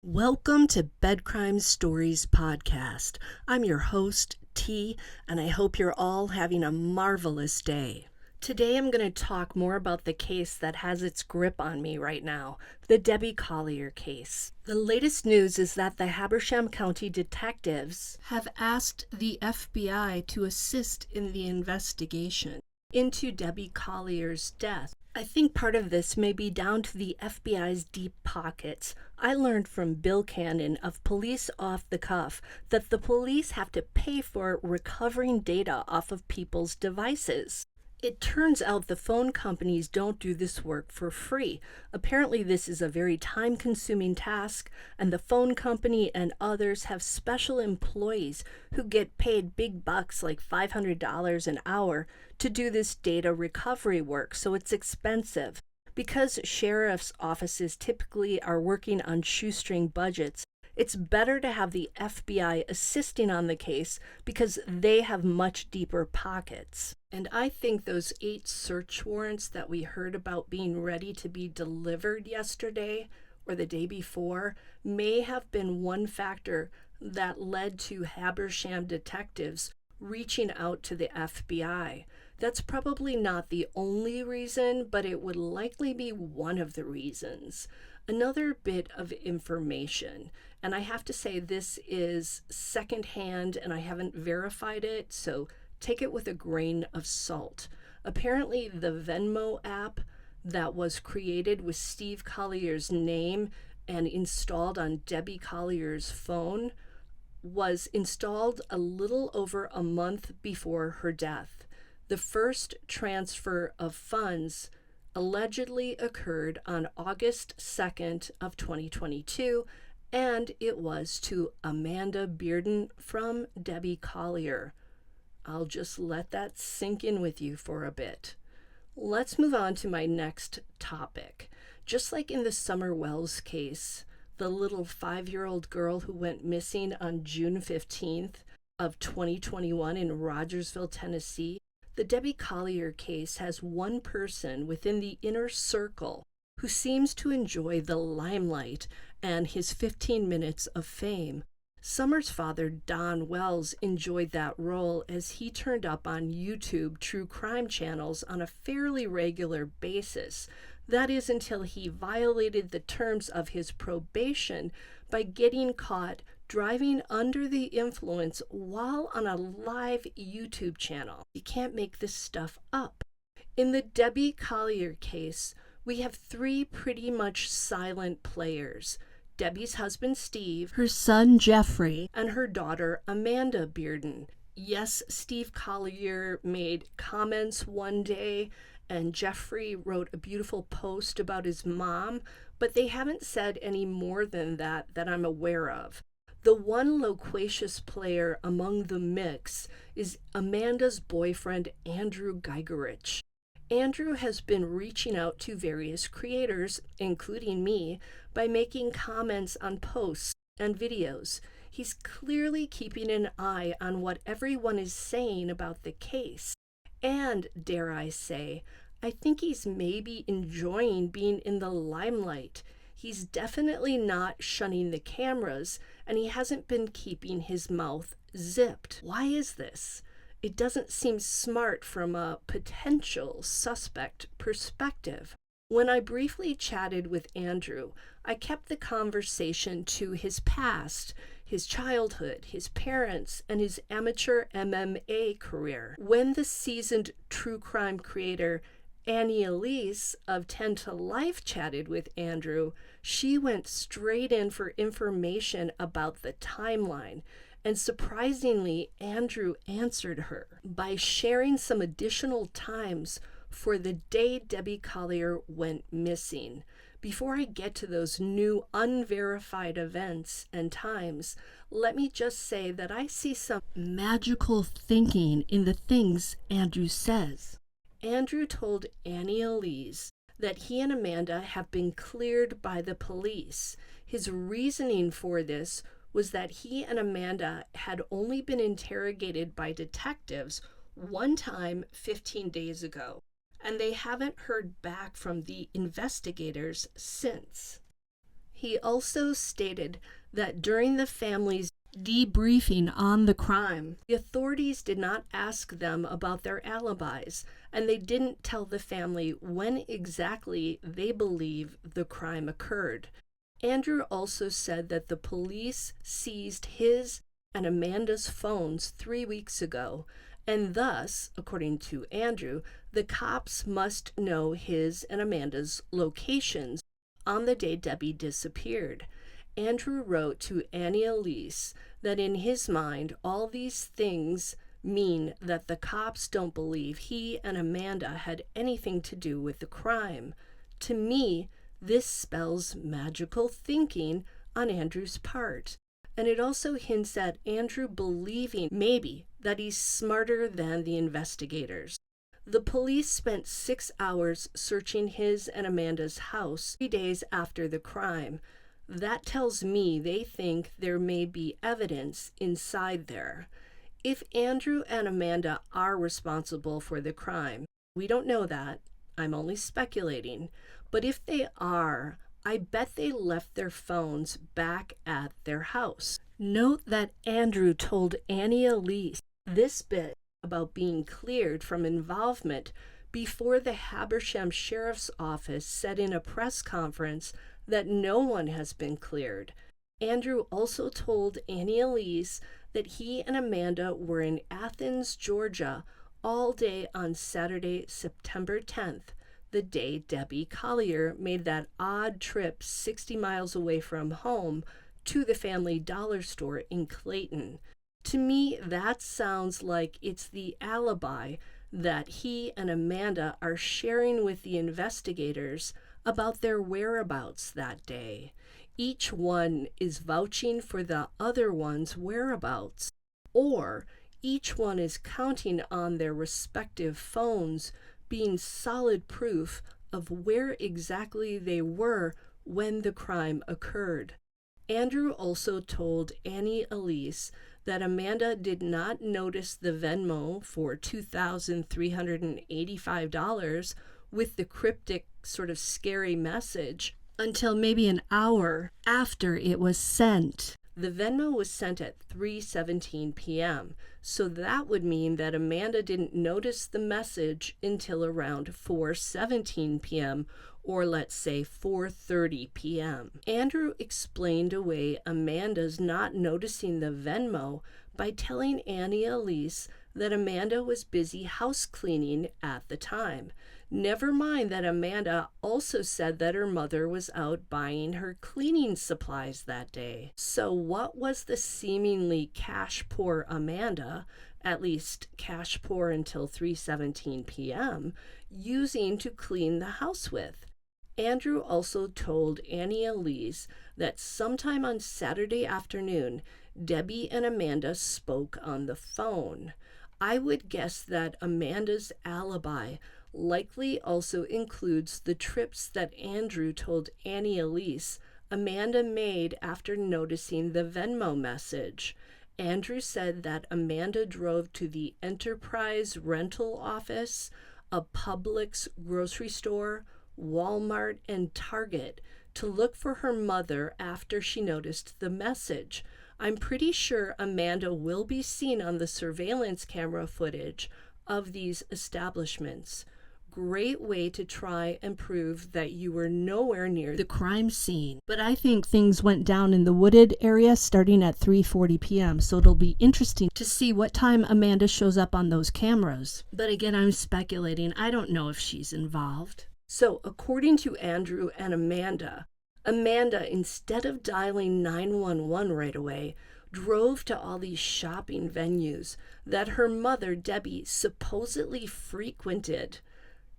Welcome to Bed Crime Stories Podcast. I'm your host, T, and I hope you're all having a marvelous day. Today I'm going to talk more about the case that has its grip on me right now, the Debbie Collier case. The latest news is that the Habersham County detectives have asked the FBI to assist in the investigation into Debbie Collier's death. I think part of this may be down to the FBI's deep pockets. I learned from Bill Cannon of Police Off the Cuff that the police have to pay for recovering data off of people's devices. It turns out the phone companies don't do this work for free. Apparently this is a very time-consuming task, and the phone company and others have special employees who get paid big bucks like $500 an hour to do this data recovery work, so it's expensive. Because sheriff's offices typically are working on shoestring budgets, it's better to have the FBI assisting on the case because they have much deeper pockets. And I think those 8 search warrants that we heard about being ready to be delivered yesterday or the day before may have been one factor that led to Habersham detectives reaching out to the FBI. That's probably not the only reason, but it would likely be one of the reasons. Another bit of information, and I have to say this is secondhand and I haven't verified it, so take it with a grain of salt. Apparently the Venmo app that was created with Steve Collier's name and installed on Debbie Collier's phone was installed a little over a month before her death. The first transfer of funds allegedly occurred on August 2nd of 2022, and it was to Amanda Bearden from Debbie Collier. I'll just let that sink in with you for a bit. Let's move on to my next topic. Just like in the Summer Wells case, the little 5-year-old girl who went missing on June 15th of 2021 in Rogersville, Tennessee, the Debbie Collier case has one person within the inner circle who seems to enjoy the limelight and his 15 minutes of fame. Summer's father, Don Wells, enjoyed that role as he turned up on YouTube true crime channels on a fairly regular basis. That is until he violated the terms of his probation by getting caught driving under the influence while on a live YouTube channel. You can't make this stuff up. In the Debbie Collier case, we have 3 pretty much silent players: Debbie's husband Steve, her son Jeffrey, and her daughter Amanda Bearden. Yes, Steve Collier made comments one day, and Jeffrey wrote a beautiful post about his mom, but they haven't said any more than that I'm aware of. The one loquacious player among the mix is Amanda's boyfriend, Andrew Giegerich. Andrew has been reaching out to various creators, including me, by making comments on posts and videos. He's clearly keeping an eye on what everyone is saying about the case. And, dare I say, I think he's maybe enjoying being in the limelight. He's definitely not shunning the cameras, and he hasn't been keeping his mouth zipped. Why is this? It doesn't seem smart from a potential suspect perspective. When I briefly chatted with Andrew, I kept the conversation to his past, his childhood, his parents, and his amateur MMA career. When the seasoned true crime creator Annie Elise of 10 to Life chatted with Andrew, she went straight in for information about the timeline. And surprisingly, Andrew answered her by sharing some additional times for the day Debbie Collier went missing. Before I get to those new unverified events and times, let me just say that I see some magical thinking in the things Andrew says. Andrew told Annie Elise that he and Amanda have been cleared by the police. His reasoning for this was that he and Amanda had only been interrogated by detectives one time 15 days ago, and they haven't heard back from the investigators since. He also stated that during the family's debriefing on the crime, the authorities did not ask them about their alibis, and they didn't tell the family when exactly they believe the crime occurred. Andrew also said that the police seized his and Amanda's phones 3 weeks ago, and thus, according to Andrew, the cops must know his and Amanda's locations on the day Debbie disappeared. Andrew wrote to Annie Elise that in his mind, all these things mean that the cops don't believe he and Amanda had anything to do with the crime. To me, this spells magical thinking on Andrew's part. And it also hints at Andrew believing maybe that he's smarter than the investigators. The police spent 6 hours searching his and Amanda's house 3 days after the crime. That tells me they think there may be evidence inside there. If Andrew and Amanda are responsible for the crime, we don't know that. I'm only speculating. But if they are, I bet they left their phones back at their house. Note that Andrew told Annie Elise this bit about being cleared from involvement before the Habersham Sheriff's Office said in a press conference that no one has been cleared. Andrew also told Annie Elise that he and Amanda were in Athens, Georgia, all day on Saturday, September 10th, the day Debbie Collier made that odd trip 60 miles away from home to the Family Dollar store in Clayton. To me, that sounds like it's the alibi that he and Amanda are sharing with the investigators about their whereabouts that day. Each one is vouching for the other one's whereabouts, or each one is counting on their respective phones being solid proof of where exactly they were when the crime occurred. Andrew also told Annie Elise that Amanda did not notice the Venmo for $2,385 with the cryptic, sort of scary message until maybe an hour after it was sent. The Venmo was sent at 3:17 p.m., so that would mean that Amanda didn't notice the message until around 4:17 p.m., or let's say 4:30 p.m. Andrew explained away Amanda's not noticing the Venmo by telling Annie Elise that Amanda was busy house cleaning at the time. Never mind that Amanda also said that her mother was out buying her cleaning supplies that day. So what was the seemingly cash poor Amanda, at least cash poor until 3:17 p.m., using to clean the house with? Andrew also told Annie Elise that sometime on Saturday afternoon, Debbie and Amanda spoke on the phone. I would guess that Amanda's alibi likely also includes the trips that Andrew told Annie Elise Amanda made after noticing the Venmo message. Andrew said that Amanda drove to the Enterprise rental office, a Publix grocery store, Walmart, and Target to look for her mother after she noticed the message. I'm pretty sure Amanda will be seen on the surveillance camera footage of these establishments. Great way to try and prove that you were nowhere near the crime scene. But I think things went down in the wooded area starting at 3:40 p.m., so it'll be interesting to see what time Amanda shows up on those cameras. But again, I'm speculating. I don't know if she's involved. So according to Andrew and Amanda, instead of dialing 911 right away, drove to all these shopping venues that her mother, Debbie, supposedly frequented.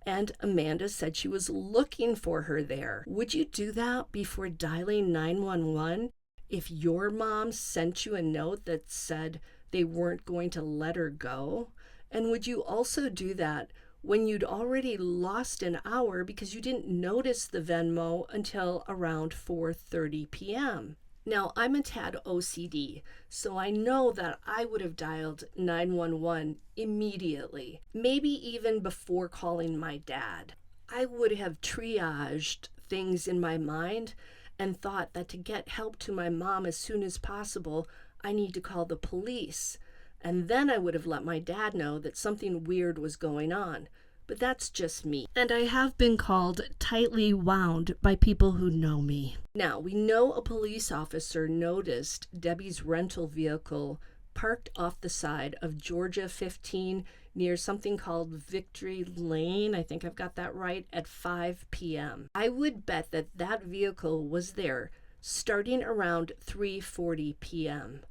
And Amanda said she was looking for her there. Would you do that before dialing 911 if your mom sent you a note that said they weren't going to let her go? And would you also do that when you'd already lost an hour because you didn't notice the Venmo until around 4:30 p.m.? Now, I'm a tad OCD, so I know that I would have dialed 911 immediately, maybe even before calling my dad. I would have triaged things in my mind and thought that to get help to my mom as soon as possible, I need to call the police. And then I would have let my dad know that something weird was going on. But that's just me. And I have been called tightly wound by people who know me. Now, we know a police officer noticed Debbie's rental vehicle parked off the side of Georgia 15 near something called Victory Lane. I think I've got that right, at 5 p.m. I would bet that that vehicle was there starting around 3:40 p.m.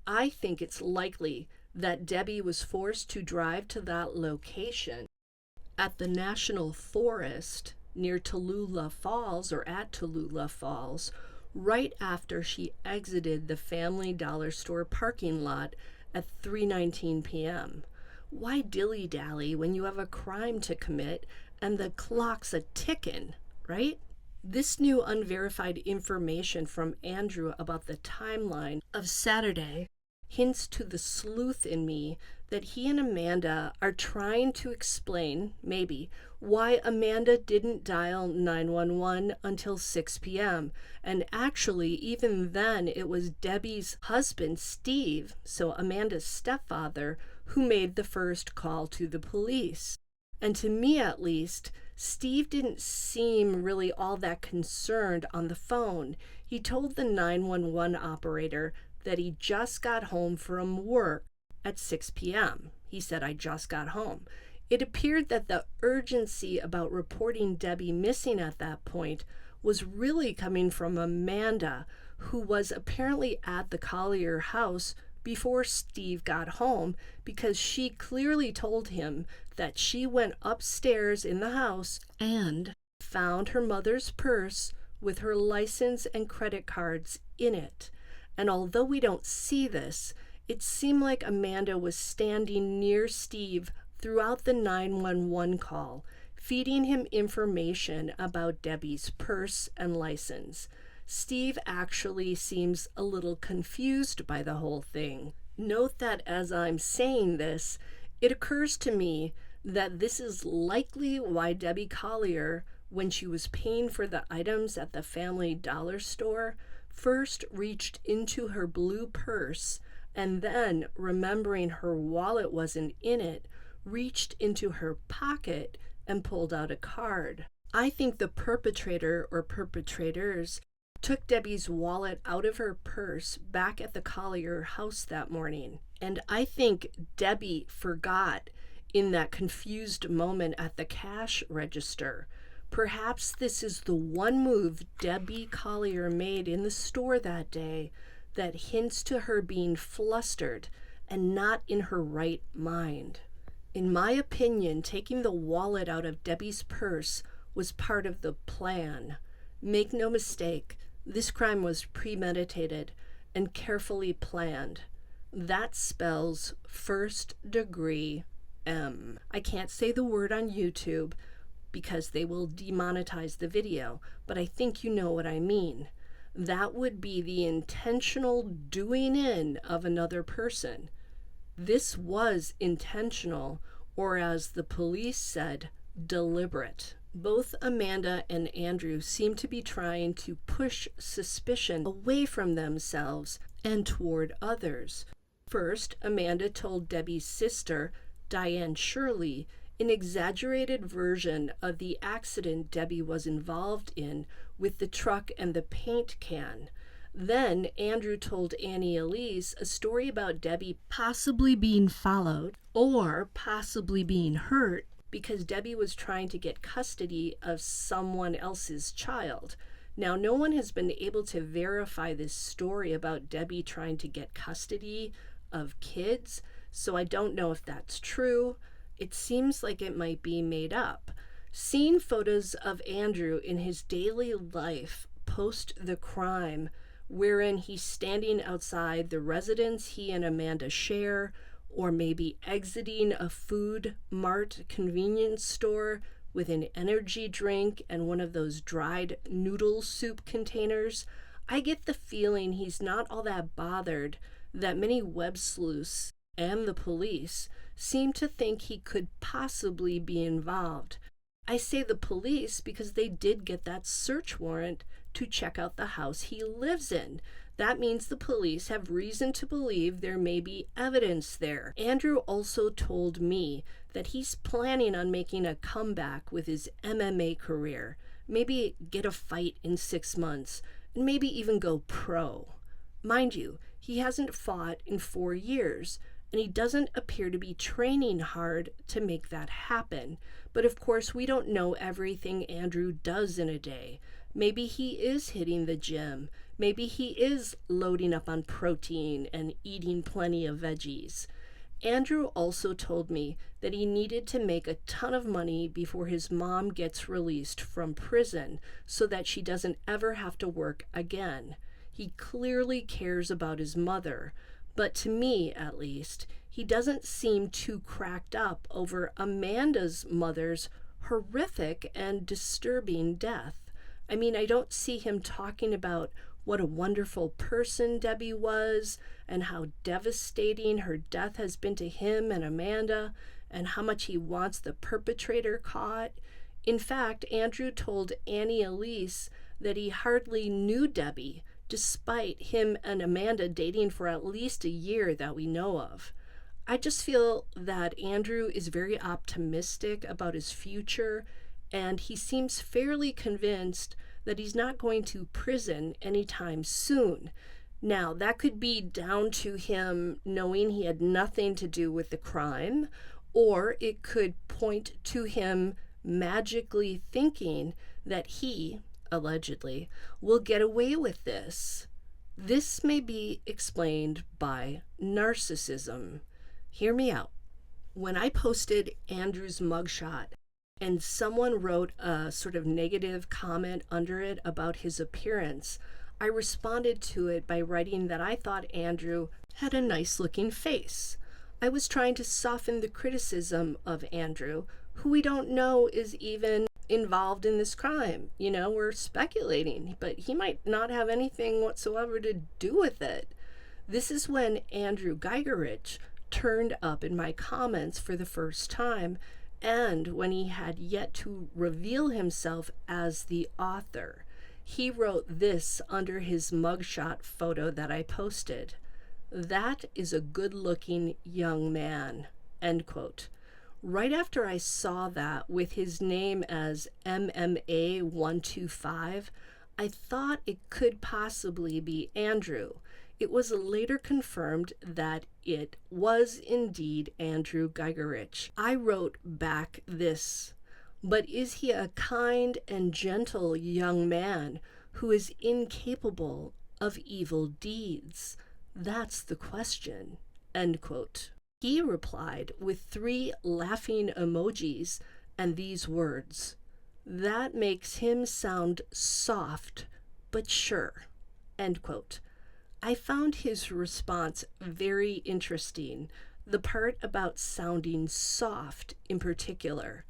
I think it's likely that Debbie was forced to drive to that location at the National Forest near Tallulah Falls, or at Tallulah Falls, right after she exited the Family Dollar Store parking lot at 3:19 p.m. Why dilly-dally when you have a crime to commit and the clock's a tickin', right? This new unverified information from Andrew about the timeline of Saturday hints to the sleuth in me that he and Amanda are trying to explain, maybe, why Amanda didn't dial 911 until 6 p.m. And actually, even then, it was Debbie's husband, Steve, so Amanda's stepfather, who made the first call to the police. And to me, at least, Steve didn't seem really all that concerned on the phone. He told the 911 operator that he just got home from work at 6 p.m. He said, "I just got home." It appeared that the urgency about reporting Debbie missing at that point was really coming from Amanda, who was apparently at the Collier house before Steve got home, because she clearly told him that she went upstairs in the house and found her mother's purse with her license and credit cards in it. And although we don't see this, it seemed like Amanda was standing near Steve throughout the 911 call, feeding him information about Debbie's purse and license. Steve actually seems a little confused by the whole thing. Note that as I'm saying this, it occurs to me that this is likely why Debbie Collier, when she was paying for the items at the Family Dollar Store, first reached into her blue purse and then, remembering her wallet wasn't in it, reached into her pocket and pulled out a card. I think the perpetrator or perpetrators took Debbie's wallet out of her purse back at the Collier house that morning. And I think Debbie forgot in that confused moment at the cash register. Perhaps this is the one move Debbie Collier made in the store that day that hints to her being flustered and not in her right mind. In my opinion, taking the wallet out of Debbie's purse was part of the plan. Make no mistake, this crime was premeditated and carefully planned. That spells first-degree M. I can't say the word on YouTube because they will demonetize the video, but I think you know what I mean. That would be the intentional doing in of another person. This was intentional, or as the police said, deliberate. Both Amanda and Andrew seem to be trying to push suspicion away from themselves and toward others. First, Amanda told Debbie's sister, Diane Shirley, an exaggerated version of the accident Debbie was involved in with the truck and the paint can. Then Andrew told Annie Elise a story about Debbie possibly being followed or possibly being hurt because Debbie was trying to get custody of someone else's child. Now, no one has been able to verify this story about Debbie trying to get custody of kids, so I don't know if that's true. It seems like it might be made up. Seeing photos of Andrew in his daily life post the crime, wherein he's standing outside the residence he and Amanda share, or maybe exiting a food mart convenience store with an energy drink and one of those dried noodle soup containers, I get the feeling he's not all that bothered that many web sleuths and the police seem to think he could possibly be involved. I say the police because they did get that search warrant to check out the house he lives in. That means the police have reason to believe there may be evidence there. Andrew also told me that he's planning on making a comeback with his MMA career. Maybe get a fight in 6 months, and maybe even go pro. Mind you, he hasn't fought in 4 years, and he doesn't appear to be training hard to make that happen. But of course, we don't know everything Andrew does in a day. Maybe he is hitting the gym. Maybe he is loading up on protein and eating plenty of veggies. Andrew also told me that he needed to make a ton of money before his mom gets released from prison so that she doesn't ever have to work again. He clearly cares about his mother, but to me, at least, he doesn't seem too cracked up over Amanda's mother's horrific and disturbing death. I mean, I don't see him talking about what a wonderful person Debbie was and how devastating her death has been to him and Amanda and how much he wants the perpetrator caught. In fact, Andrew told Annie Elise that he hardly knew Debbie, despite him and Amanda dating for at least a year that we know of. I just feel that Andrew is very optimistic about his future, and he seems fairly convinced that he's not going to prison anytime soon. Now, that could be down to him knowing he had nothing to do with the crime, or it could point to him magically thinking that he, allegedly, will get away with this. This may be explained by narcissism. Hear me out. When I posted Andrew's mugshot and someone wrote a sort of negative comment under it about his appearance, I responded to it by writing that I thought Andrew had a nice looking face. I was trying to soften the criticism of Andrew, who we don't know is even involved in this crime. You know, we're speculating, but he might not have anything whatsoever to do with it. This is when Andrew Giegerich turned up in my comments for the first time, and when he had yet to reveal himself as the author. He wrote this under his mugshot photo that I posted: "That is a good-looking young man," end quote. Right after I saw that with his name as MMA125, I thought it could possibly be Andrew. It was later confirmed that it was indeed Andrew Giegerich. I wrote back this: "But is he a kind and gentle young man who is incapable of evil deeds? That's the question," end quote. He replied with 3 laughing emojis and these words: "That makes him sound soft, but sure," end quote. I found his response very interesting, the part about sounding soft in particular.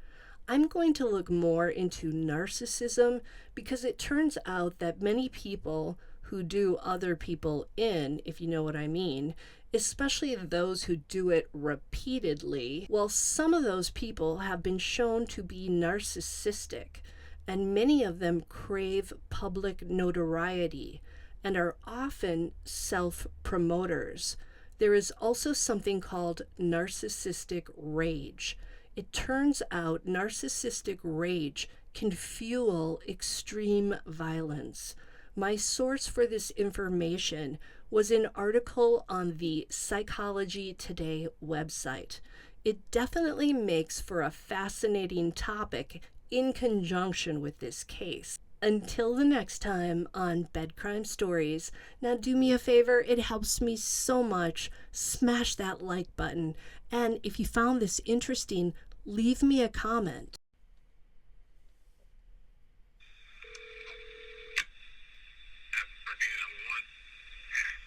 I'm going to look more into narcissism because it turns out that many people who do other people in, if you know what I mean, especially those who do it repeatedly, well, some of those people have been shown to be narcissistic, and many of them crave public notoriety and are often self-promoters. There is also something called narcissistic rage. It turns out narcissistic rage can fuel extreme violence. My source for this information was an article on the Psychology Today website. It definitely makes for a fascinating topic in conjunction with this case. Until the next time on Bed Crime Stories, now do me a favor, it helps me so much. Smash that like button. And if you found this interesting, leave me a comment.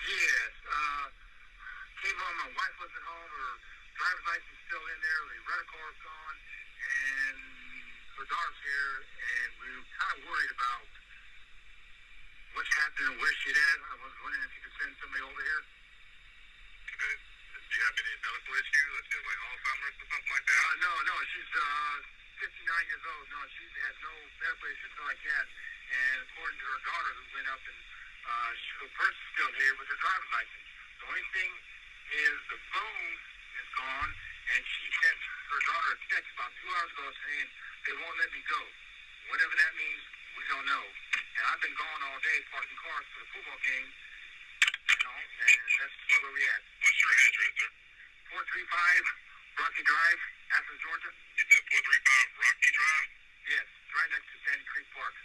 Yes, came home, my wife wasn't home, her driver's license still in there, the rental car's gone, and her daughter's here, and we were kind of worried about what's happening and where she's at. I was wondering if you could send somebody over here. Okay. Do you have any medical issues? Let's say like Alzheimer's or something like that? No, she's 55 her purse is still here with her driver's license. The only thing is the phone is gone, and she sent her daughter a text about 2 hours ago saying they won't let me go. Whatever that means, we don't know. And I've been gone all day parking cars for the football game, and that's where we at. What's your address, sir? 435 Rocky Drive, Athens, Georgia. You said 435 Rocky Drive? Yes, right next to Sandy Creek Park.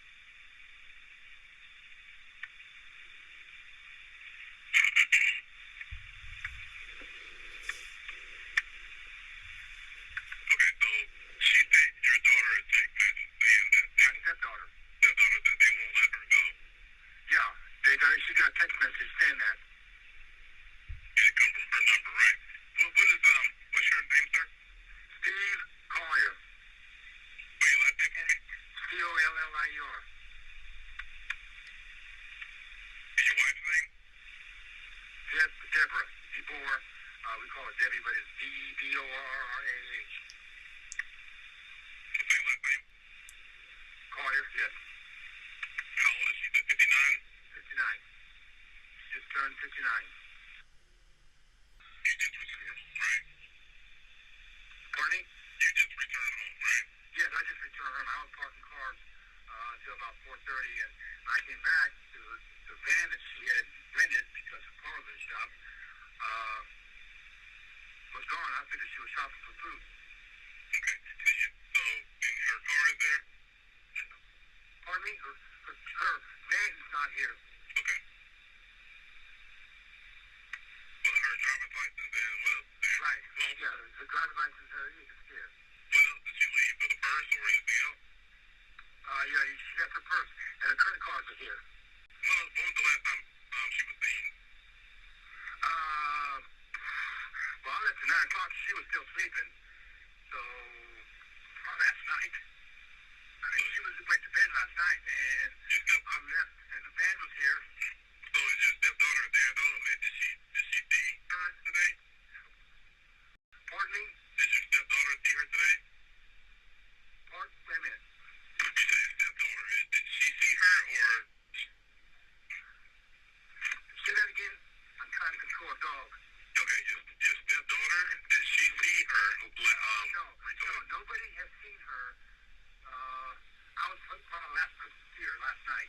Okay, so she sent your daughter a text message saying that My stepdaughter. that they won't let her go. Yeah, she got a text message saying that. And it come from her number, right? What's your name, sir? Steve Collier. Spell your last name for me? Collier. And your wife's name? Deborah. Deborah. We call her Debbie, but it's Deborrah. What's your last name? Collier, yes. How old is she? 59? 59. She just turned 59. You just returned home, right? Pardon me? You just returned home, right? Yes, I just returned home. I was parking cars until about 4:30, and when I came back, the van that she had rented because her car was in the shop was gone. I figured she was shopping for food. Okay. And her car is there? Pardon me? Her van is not here. Okay. But her driver's license and what else is there? Right. Yeah, the driver's license is here. What else did she leave? For the purse or anything else? Yeah, she left her purse, and her credit cards are here. When was the last time she was seen? Well, I left at 9 o'clock. She was still sleeping. So, last night. I mean, she went to bed last night, and I left, and the van was here. So is your stepdaughter there though? I mean, did she see her today? Pardon me? Did your stepdaughter see her today? Wait a minute. You said your stepdaughter. Did she see her or? Say that again. I'm trying to control a dog. Okay, your stepdaughter. Did she see her? No, nobody has seen her. I was on a last person to see her last night.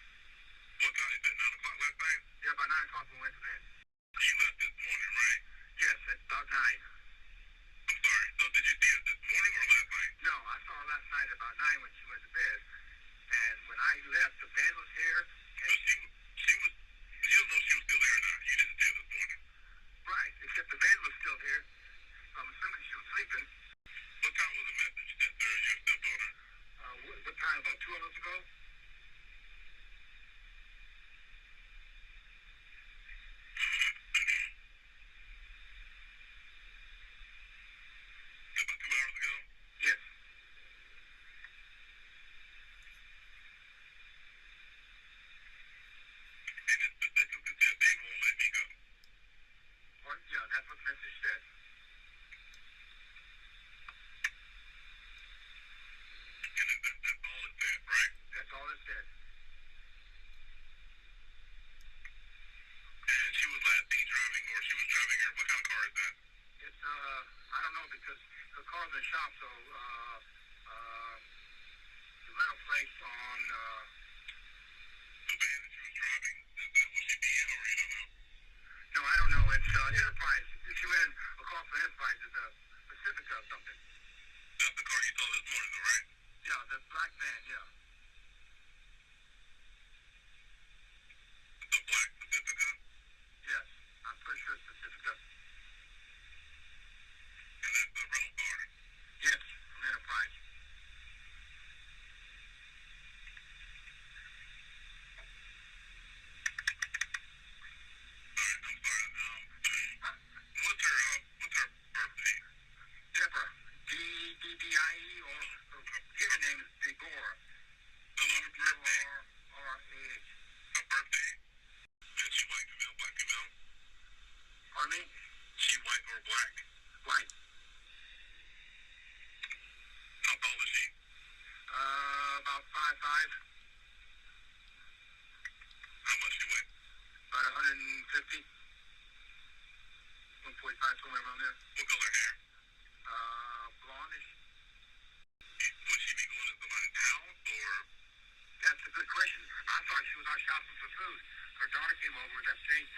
What time? Is that 9 o'clock last night? Yeah, by 9 o'clock we went to bed. You left this morning, right? Yes, at about 9. I'm sorry. So did you see her this morning or last night? No, I saw her last night about 9 when she went to bed. And when I left, the van was here. And she was. You don't know if she was still there or not. You didn't see her this morning. Right, except the van was still here. I'm assuming she was sleeping. What time was the message sent to your stepdaughter? What time? About 2 hours ago? About 2 hours ago? Yes. And it specifically said they won't let me go. Yeah, that's what the message said. And that's all it said, right? That's all it said. And she was last seen driving, or she was driving her. What kind of car is that? It's, I don't know because her car's in the shop, so, the rental place on, The van that she was driving, was she be in, or you don't know? no, I don't know. It's, Enterprise. She ran a call for Enterprise. It's a Pacifica or something. That's the car you saw this morning, though, right? Yeah, the black van, yeah. The black Pacifica? Yes, I'm pretty sure it's Pacifica. And that's the rental car. Yes, from Enterprise. Alright, I'm sorry. What's her birthday? Deborah. Debbie, or her given name is Deborah. 150, 145, somewhere around there. What color hair? Blondish. Would she be going to somebody's house or? That's a good question. I thought she was out shopping for food. Her daughter came over with that strange